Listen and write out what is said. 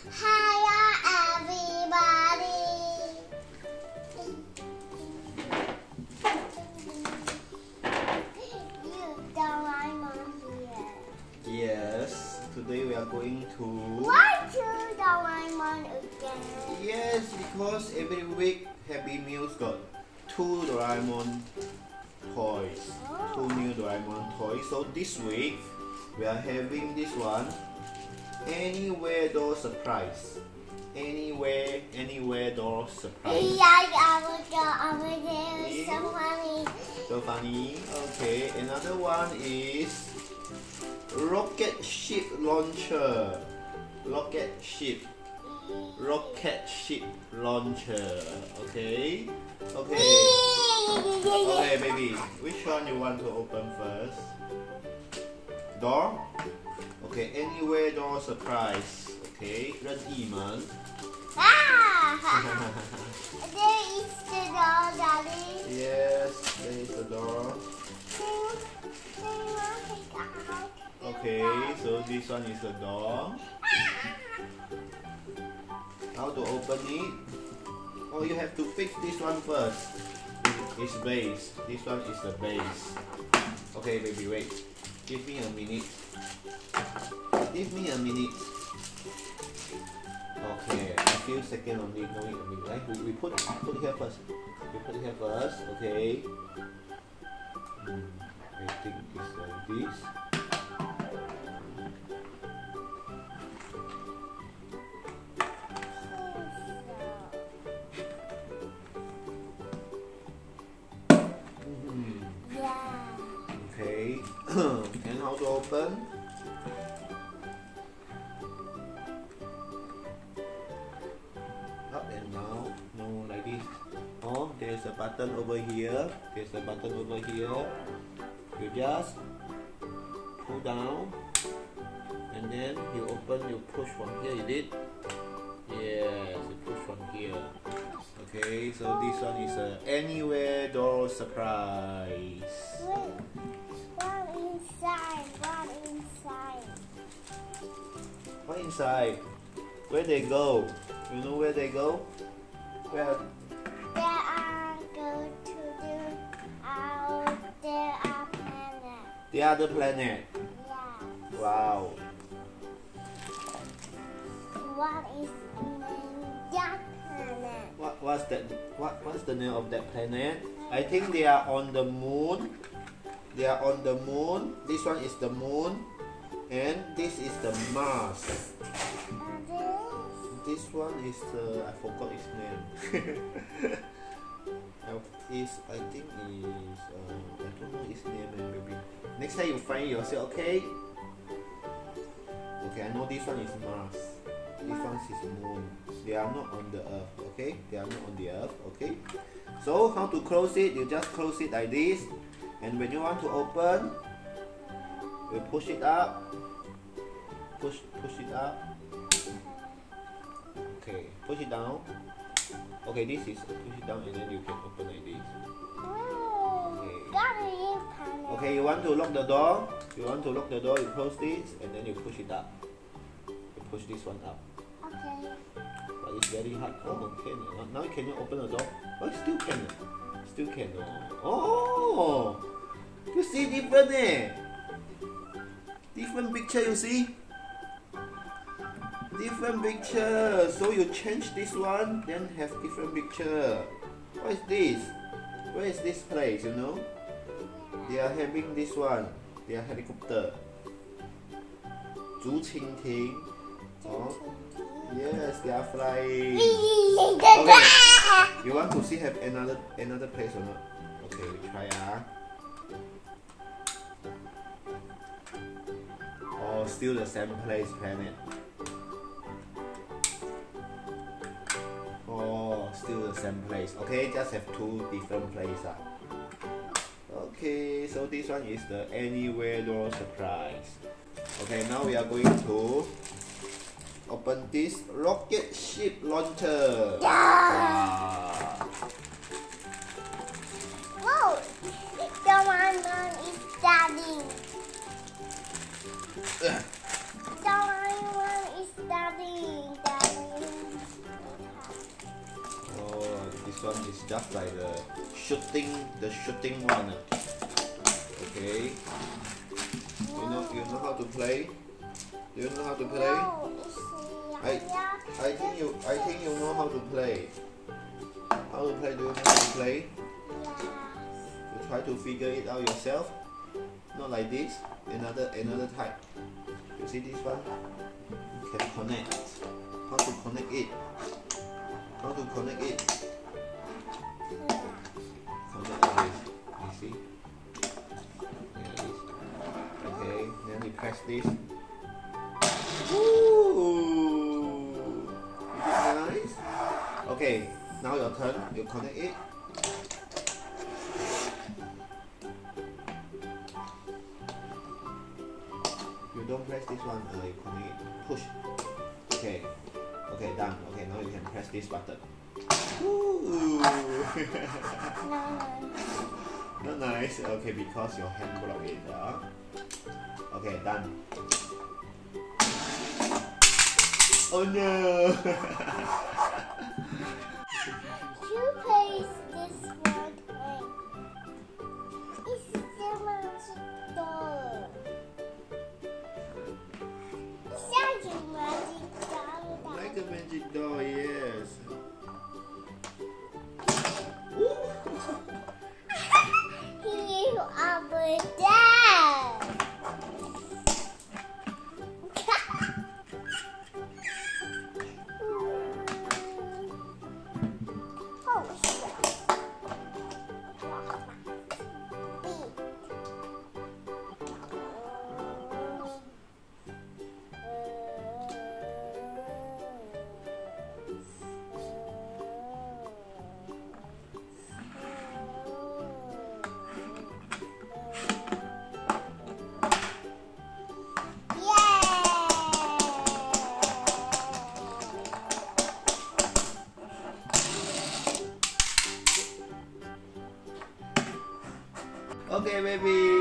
Hiya, everybody. You Doraemon here. Yes, today we are going to... Why to Doraemon again? Yes, because every week Happy Meals got 2 Doraemon toys. Oh. 2 new Doraemon toys. So this week we are having this one. Anywhere door surprise. Anywhere door surprise. Yeah, over there is so funny. So funny. Okay, another one is rocket ship launcher. Rocket ship launcher. Okay. Okay, baby. Which one you want to open first? Door? Okay, anywhere door surprise. Okay, 任意门。 Ah! There is the door, Daddy. Yes, there is the door. Okay, so this one is the door. How to open it? Oh, you have to fix this one first. It's base. This one is the base. Okay, baby, wait. Give me a minute. Give me a minute. Okay, a few seconds only. No, wait a minute. Right? We put it here first. We put it here first. Okay. I think it's like this. Okay. And how to open? Up and down. No, like this. Oh, there's a button over here. There's a button over here. You just pull down, and then you open. You push from here. You did? Yes, you push from here. Okay, so this one is a anywhere door surprise. What inside? What inside? What inside? Where they go? You know where they go? Where? There are go to the out. There are planets. The other planet. Yeah. Wow. What is the name of that planet? What's that? What's the name of that planet? I think they are on the moon. They are on the moon. This one is the moon, and this is the Mars. This one is I forgot its name. I think is I don't know its name, maybe. Next time you find it yourself, okay? Okay, I know this one is Mars. This one is moon. They are not on the earth, okay? They are not on the earth, okay? So how to close it? You just close it like this, and when you want to open, you push it up. Push it up. Okay, push it down. Okay, this is push it down, and then you can open like this. Okay, you want to lock the door? You want to lock the door? You close this, and then you push it up. You push this one up. Okay. But it's very hard. Oh, can now can you open the door? Oh, still can. Still can. Oh, you see different Different picture, you see? Different picture. So you change this one, then have different picture. What is this? Where is this place? You know? They are having this one. They are helicopter. 竹蜻蜓. Oh, yes, they are flying. Okay. You want to see have another place or not? Okay, we try. Oh, still the same place, planet. Oh, still the same place. Okay, just have 2 different places. Okay, so this one is the anywhere door surprise. Okay, now we are going to open this rocket ship launcher. Yeah. Wow. Doraemon is starting. Doraemon is starting. one is just like the shooting one. Okay. You know how to play? Do you know how to play? No, I think you know how to play. How to play? Do you know how to play? yes. You try to figure it out yourself. Not like this. Another type. You see this one? You can connect. How to connect it? How to connect it? Connect like this. You see? Like this. Okay. Then you press this. Ooh! Is it nice? Okay. Now your turn. You connect it. You don't press this one. You connect it. Push. Okay. Okay, done. Okay, now you can press this button. Ooh. Not nice. Okay, because your hand blocked it. Okay, done. Oh no! You place this one in. It's the magic doll. It's like a magic doll. Like a magic doll, yes. You over there. Oh, shit. Okay, baby.